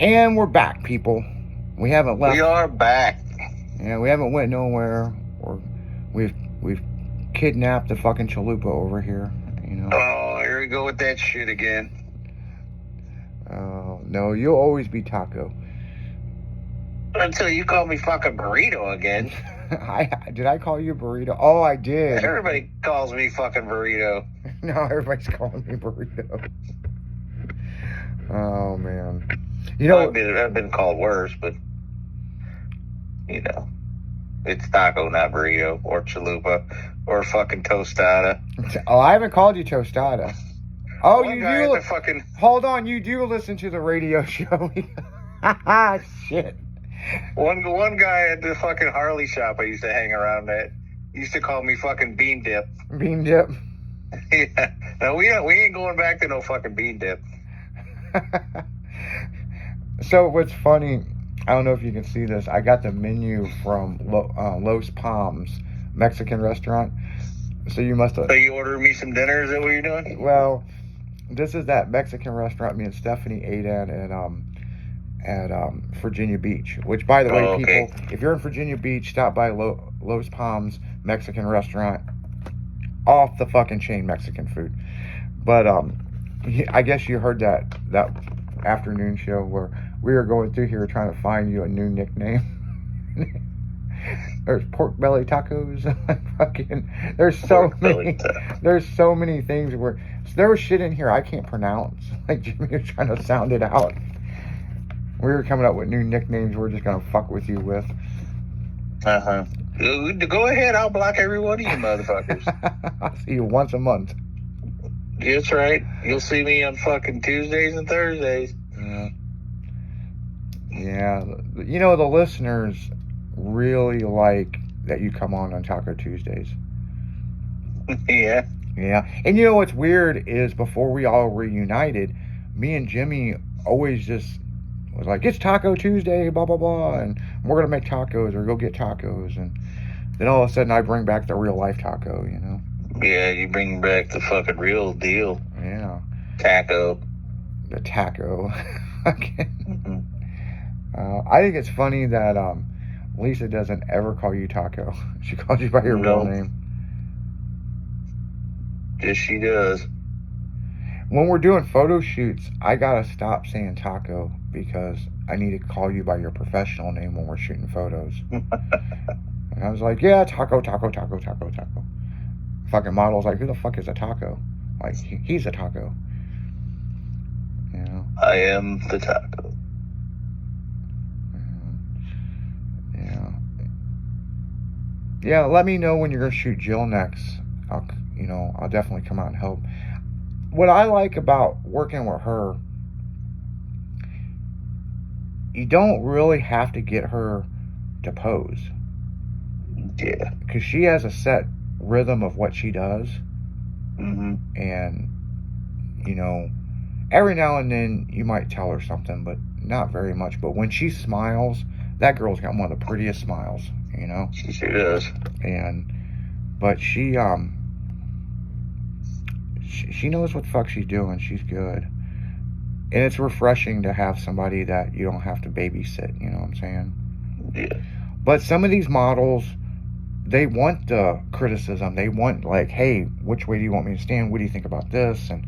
And we're back, people. We haven't left. We are back. Yeah, we haven't went nowhere. We've kidnapped the fucking chalupa over here. You know. Oh, here we go with that shit again. No, you'll always be taco. Until you call me fucking burrito again. Did I call you burrito? Oh, I did. Everybody calls me fucking burrito. No, everybody's calling me burrito. Oh man. You know, I've been called worse, but you know, it's taco, not burrito or chalupa or fucking tostada. Oh, I haven't called you tostada. Oh, One you guy do. at the fucking... Hold on, you do listen to the radio show. Shit. One guy at the fucking Harley shop I used to hang around at used to call me fucking bean dip. Bean dip. Yeah. No, we ain't going back to no fucking bean dip. So what's funny, I don't know if you can see this. I got the menu from Los Palms Mexican restaurant. So you must have. So you ordered me some dinner? Is that what you're doing? Well, this is that Mexican restaurant me and Stephanie ate at Virginia Beach. Which, by the way, people, if you're in Virginia Beach, stop by Los Palms Mexican restaurant. Off the fucking chain Mexican food. But I guess you heard that afternoon show where we were going through here trying to find you a new nickname. There's pork belly tacos. Fucking, there's so many things where there was shit in here I can't pronounce. Like Jimmy was trying to sound it out. We were coming up with new nicknames we're just gonna fuck with you with. Go ahead, I'll block every one of you motherfuckers. I'll see you once a month. That's right. You'll see me on fucking Tuesdays and Thursdays. Yeah. You know, the listeners really like that you come on Taco Tuesdays. Yeah. Yeah. And you know what's weird is before we all reunited, me and Jimmy always just was like, it's Taco Tuesday, blah, blah, blah, and we're going to make tacos or go get tacos. And then all of a sudden I bring back the real life taco, you know? Yeah, you bring back the fucking real deal. Yeah. Taco. The taco. I think it's funny that Lisa doesn't ever call you taco. She calls you by your real name. Yes, she does. When we're doing photo shoots, I gotta stop saying taco because I need to call you by your professional name when we're shooting photos. And I was like, yeah, taco. Fucking model's like, who the fuck is a taco? Like, he's a taco. You know? I am the taco. Yeah, let me know when you're gonna shoot Jill next. I'll definitely come out and help. What I like about working with her, you don't really have to get her to pose. Yeah. Because she has a set rhythm of what she does. Mm-hmm. And, every now and then you might tell her something, but not very much. But when she smiles, that girl's got one of the prettiest smiles, She sure does. But she knows what the fuck she's doing. She's good. And it's refreshing to have somebody that you don't have to babysit, you know what I'm saying? Yeah. But some of these models, they want the criticism. They want, like, hey, which way do you want me to stand? What do you think about this? And,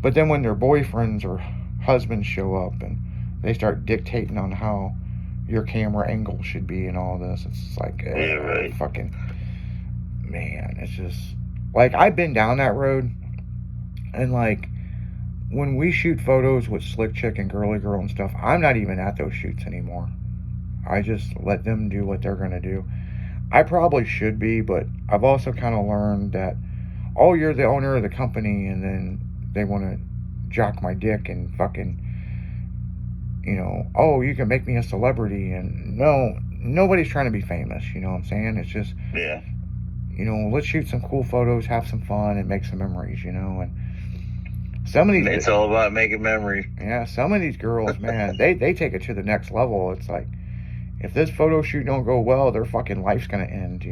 but then when their boyfriends or husbands show up and they start dictating on how your camera angle should be and all this, it's like, yeah, right. Fucking, man, it's just, like, I've been down that road, and, like, when we shoot photos with Slick Chick and Girly Girl and stuff, I'm not even at those shoots anymore. I just let them do what they're going to do. I probably should be, but I've also kind of learned that, oh, you're the owner of the company, and then they want to jock my dick and fucking, oh, you can make me a celebrity, and no, nobody's trying to be famous, you know what I'm saying? It's just, yeah. Let's shoot some cool photos, have some fun, and make some memories, and some of these... It's all about making memories. Yeah, some of these girls, man, they take it to the next level. It's like, if this photo shoot don't go well, their fucking life's going to end,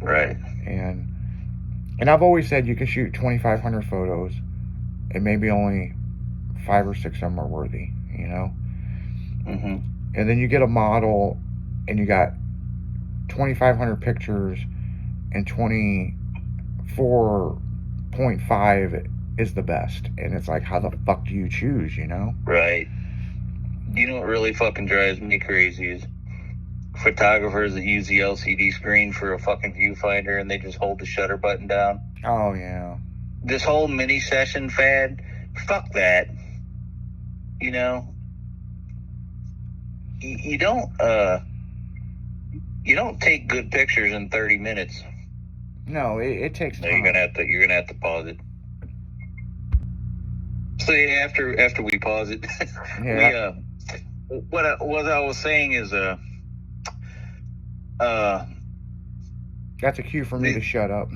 Right. And I've always said you can shoot 2,500 photos, and maybe only 5 or 6 of them are worthy, you know? Mm-hmm. And then you get a model and you got 2,500 pictures and 24.5 is the best. And it's like, how the fuck do you choose, you know? Right. You know what really fucking drives me crazy is photographers that use the LCD screen for a fucking viewfinder and they just hold the shutter button down. Oh, yeah. This whole mini session fad, fuck that. You know, you don't take good pictures in 30 minutes. No, it takes time. You're gonna have to pause it. So yeah, after we pause it, Yeah. what I was saying is That's a cue for me to shut up.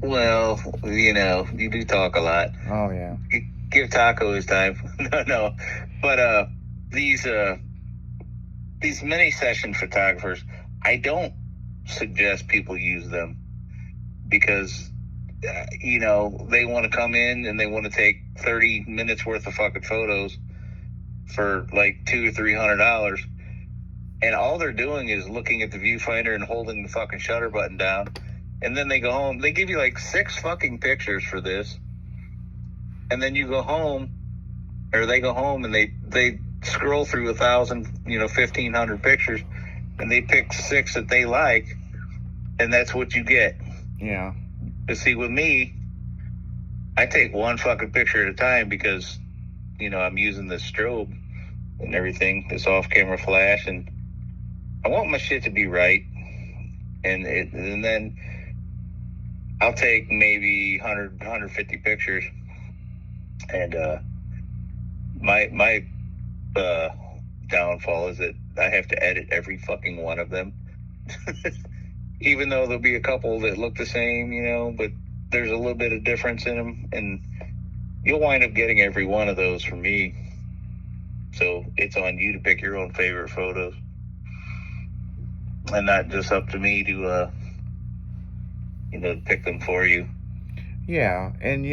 well, you know, you do talk a lot. Oh, yeah. Give Taco his time. no, but these mini session photographers, I don't suggest people use them because you know, they want to come in and they want to take 30 minutes worth of fucking photos for like $200 or $300, and all they're doing is looking at the viewfinder and holding the fucking shutter button down, and then they go home. They give you like 6 fucking pictures for this, and then you go home, or they go home and they scroll through 1,000, 1,500 pictures, and they pick 6 that they like, and that's what you get. Yeah. But see, with me, I take one fucking picture at a time because, I'm using this strobe and everything, this off-camera flash, and I want my shit to be right. And then I'll take maybe 100, 150 pictures, and my downfall is that I have to edit every fucking one of them. Even though there'll be a couple that look the same, but there's a little bit of difference in them, and you'll wind up getting every one of those from me. So it's on you to pick your own favorite photos, and not just up to me to, pick them for you. Yeah, and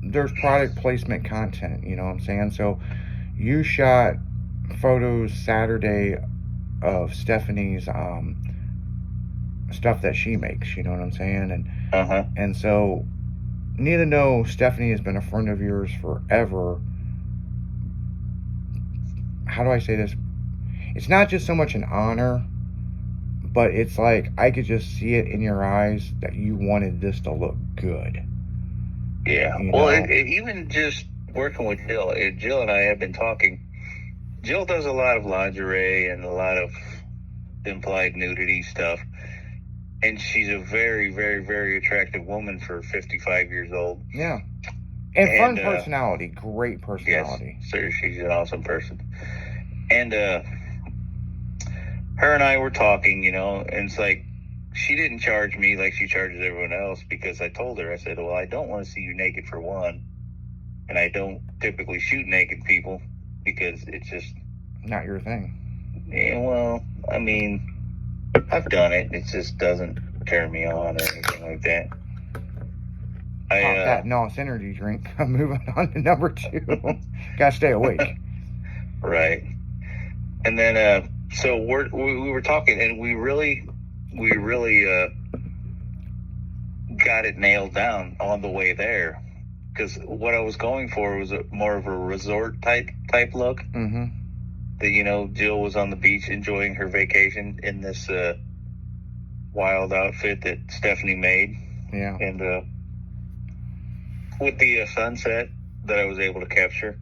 there's product placement content, you know what I'm saying? So you shot photos Saturday of Stephanie's stuff that she makes, you know what I'm saying? And so need to know Stephanie has been a friend of yours forever. How do I say this? It's not just so much an honor, but it's like I could just see it in your eyes that you wanted this to look good. Yeah. Well, even just working with Jill. Jill and I have been talking. Jill does a lot of lingerie and a lot of implied nudity stuff. And she's a very, very, very attractive woman for 55 years old. Yeah. And fun personality. Great personality. Yes, sir, she's an awesome person. And her and I were talking, and it's like, she didn't charge me like she charges everyone else, because I told her, I said, well, I don't want to see you naked for one. And I don't typically shoot naked people because it's just not your thing. Yeah, well, I mean, I've done it. It just doesn't turn me on or anything like that. That NOS energy drink. I'm moving on to number 2. Gotta stay awake. Right. And then, so we were talking, and we really got it nailed down on the way there. Because what I was going for was more of a resort type look. Mm-hmm. That, Jill was on the beach enjoying her vacation in this wild outfit that Stephanie made. Yeah. And with the sunset that I was able to capture,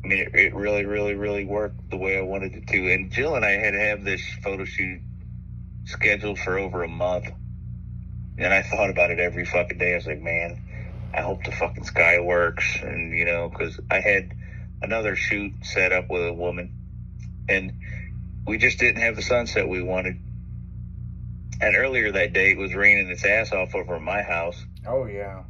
I mean, it really, really, really worked the way I wanted it to. And Jill and I had to have this photo shoot scheduled for over a month. And I thought about it every fucking day. I was like, man, I hope the fucking sky works. And, because I had another shoot set up with a woman, and we just didn't have the sunset we wanted. And earlier that day, it was raining its ass off over my house. Oh, yeah.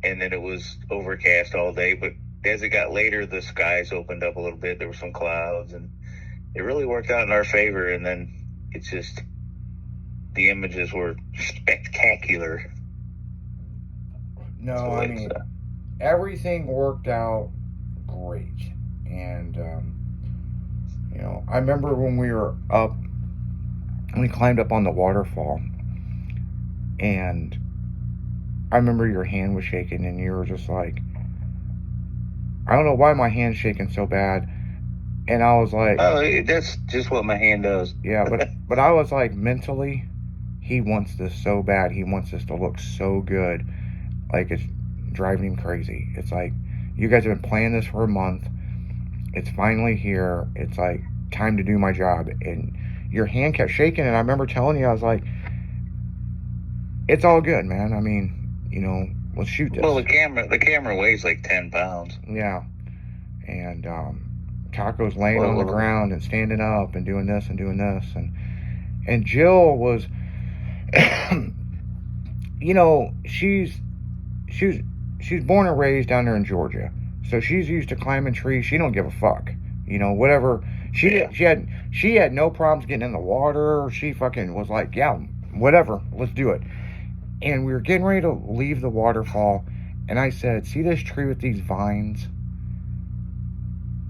And then it was overcast all day. But as it got later, the skies opened up a little bit. There were some clouds, and it really worked out in our favor. And then it's just, the images were spectacular. No, so I mean, everything worked out great. And, you know, I remember when we were up, we climbed up on the waterfall, and I remember your hand was shaking, and you were just like, I don't know why my hand's shaking so bad. And I was like, oh, that's just what my hand does. Yeah, but I was like, mentally, he wants this so bad. He wants this to look so good. Like, it's driving him crazy. It's like, you guys have been planning this for a month. It's finally here. It's like, time to do my job. And your hand kept shaking, and I remember telling you, I was like, it's all good, man. I mean, you know, let's shoot this. Well, the camera weighs like 10 pounds. Yeah. And Taco's laying on the ground and standing up and doing this and doing this. And Jill was, you know, she's born and raised down there in Georgia. So she's used to climbing trees. She don't give a fuck. You know, whatever. She had no problems getting in the water. She fucking was like, yeah, whatever, let's do it. And we were getting ready to leave the waterfall, and I said, see this tree with these vines?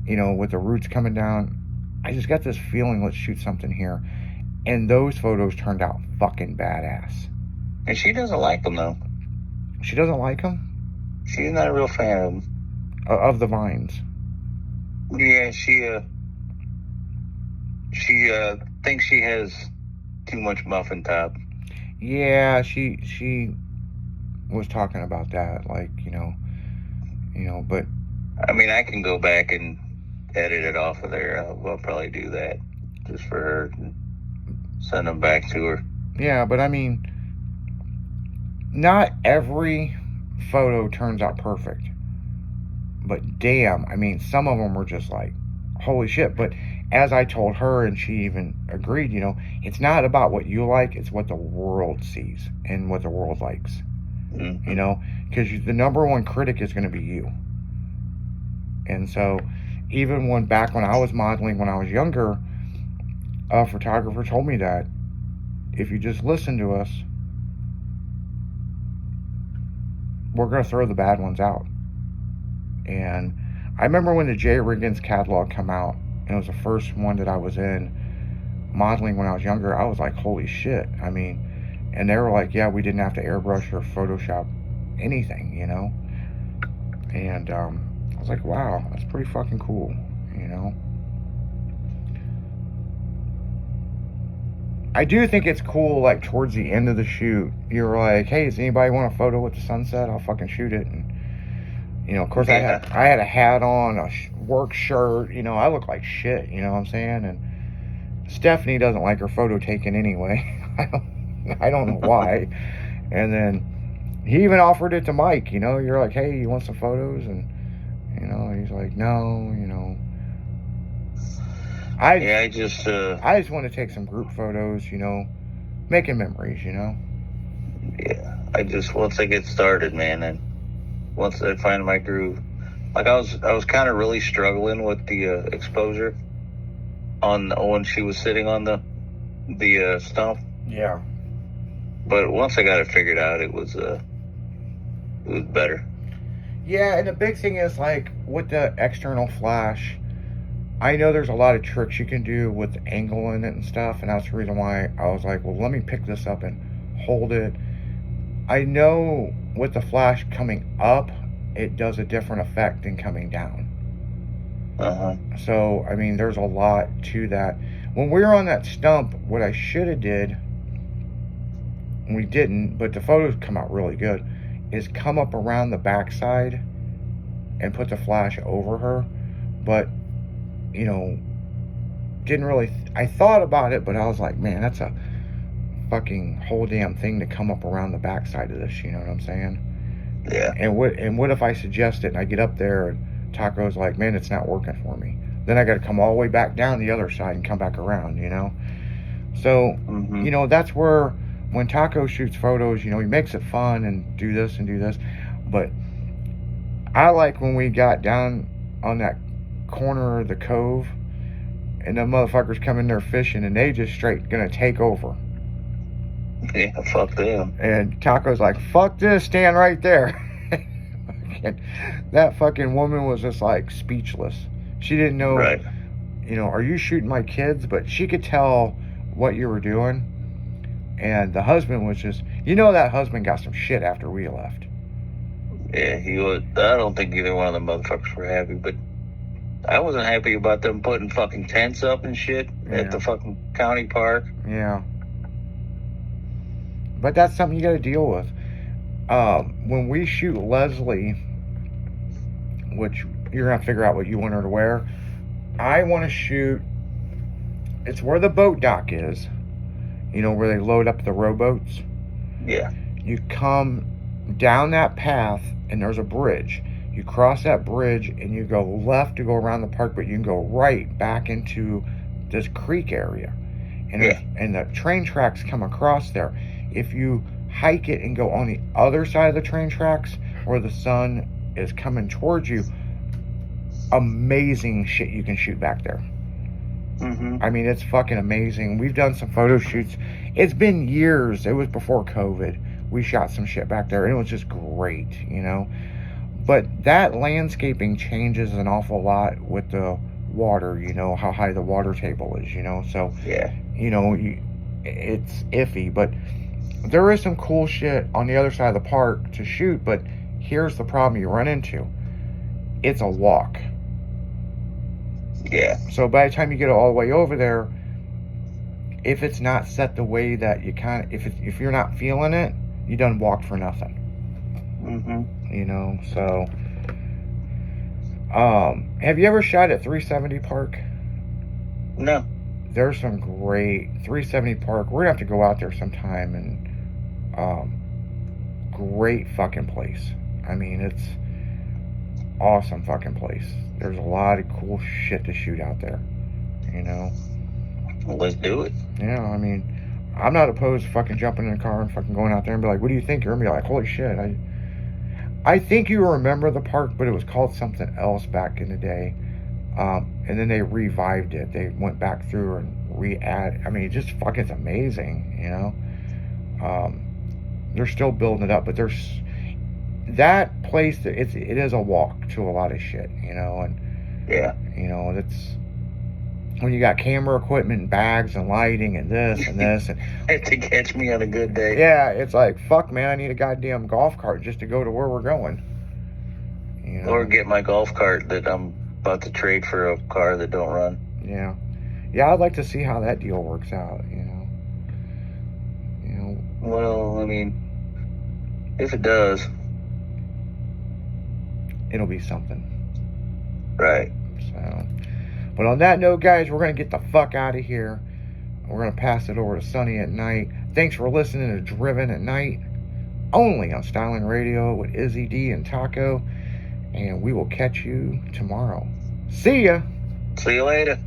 You know, with the roots coming down? I just got this feeling, let's shoot something here. And those photos turned out fucking badass. And she doesn't like them, though. She doesn't like them? She's not a real fan of them. Of the vines? Yeah, she thinks she has too much muffin top. Yeah, she was talking about that, like, you know, but I mean, I can go back and edit it off of there. I'll probably do that just for her and send them back to her. Yeah, but I mean, not every photo turns out perfect. But damn, I mean, some of them were just like, holy shit. But as I told her, and she even agreed, you know, it's not about what you like, it's what the world sees and what the world likes. Mm-hmm. You know, because the number one critic is going to be you. And so, even back when I was modeling when I was younger, a photographer told me that if you just listen to us, we're going to throw the bad ones out. And I remember when the Jay Riggins catalog came out, and it was the first one that I was in modeling when I was younger, I was like, holy shit. I mean, and they were like, yeah, we didn't have to airbrush or Photoshop anything, you know? And I was like, wow, that's pretty fucking cool, you know? I do think it's cool, like, towards the end of the shoot, you're like, hey, does anybody want a photo with the sunset? I'll fucking shoot it. And, you know, of course, yeah. I had a hat on, a work shirt, you know, I look like shit, you know what I'm saying? And Stephanie doesn't like her photo taken anyway. I don't know why. And then he even offered it to Mike, you know, you're like, hey, you want some photos? And, you know, he's like, no, you know. I just want to take some group photos, you know, making memories, you know. Yeah, once I get started, man, and once I find my groove, like I was kind of really struggling with the exposure on when she was sitting on the stump. Yeah. But once I got it figured out, it was better. Yeah, and the big thing is, like, with the external flash, I know there's a lot of tricks you can do with the angle in it and stuff, and that's the reason why I was like, well, let me pick this up and hold it. I know with the flash coming up, it does a different effect than coming down. Uh-huh. So, I mean, there's a lot to that. When we were on that stump, what I should have did, we didn't, but the photos come out really good, is come up around the backside and put the flash over her. But, you know, didn't really, I thought about it, but I was like, man, that's a fucking whole damn thing to come up around the backside of this, you know what I'm saying? Yeah. And what if I suggest it and I get up there and Taco's like, man, it's not working for me. Then I got to come all the way back down the other side and come back around, you know? So, you know, that's where, when Taco shoots photos, you know, he makes it fun and do this and do this. But I like when we got down on that corner of the cove and the motherfuckers come in there fishing and they just straight gonna take over. Yeah, fuck them. And Taco's like, fuck this, stand right there. that fucking woman was just like speechless. She didn't know, Right. you know, are you shooting my kids? But she could tell what you were doing. And the husband was just, you know, that husband got some shit after we left. Yeah, he was. I don't think either one of them motherfuckers were happy, but I wasn't happy about them putting fucking tents up and shit at the fucking county park. Yeah. But that's something you got to deal with. When we shoot Leslie, which you're going to figure out what you want her to wear, I want to shoot, it's where the boat dock is, you know, where they load up the rowboats. Yeah. You come down that path and there's a bridge. You cross that bridge and you go left to go around the park, but you can go right back into this creek area. And, and the train tracks come across there. If you hike it and go on the other side of the train tracks where the sun is coming towards you, amazing shit you can shoot back there. I mean, it's fucking amazing. We've done some photo shoots. It's been years. It was before COVID. We shot some shit back there and it was just great, you know. But that landscaping changes an awful lot with the water, you know, how high the water table is, you know. So, you know, it's iffy, but there is some cool shit on the other side of the park to shoot. But here's the problem you run into. It's a walk. Yeah. So by the time you get all the way over there, if it's not set the way that you kind of, if you're not feeling it, you done walked for nothing. You know, so have you ever shot at 370 Park? No. There's some great 370 Park. We're gonna have to go out there sometime, and great fucking place. I mean, it's awesome fucking place. There's a lot of cool shit to shoot out there, you know. Well, let's do it. Yeah, I mean, I'm not opposed to fucking jumping in a car and fucking going out there and be like, what do you think? You're gonna be like, holy shit. I think you remember the park, but it was called something else back in the day. And then they revived it. They went back through and I mean, just fucking, it's amazing, you know. They're still building it up, but there's that place that it is a walk to a lot of shit, you know. And you know, it's when you got camera equipment and bags and lighting and this and this and to catch me on a good day. Yeah, it's like, fuck, man, I need a goddamn golf cart just to go to where we're going, you know? Or get my golf cart that I'm about to trade for a car that don't run. Yeah, I'd like to see how that deal works out, you know. Well, I mean, if it does, it'll be something. Right. So, but on that note, guys, we're going to get the fuck out of here. We're going to pass it over to Sunny at Night. Thanks for listening to Driven at Night, only on Styling Radio with Izzy D and Taco. And we will catch you tomorrow. See ya. See you later.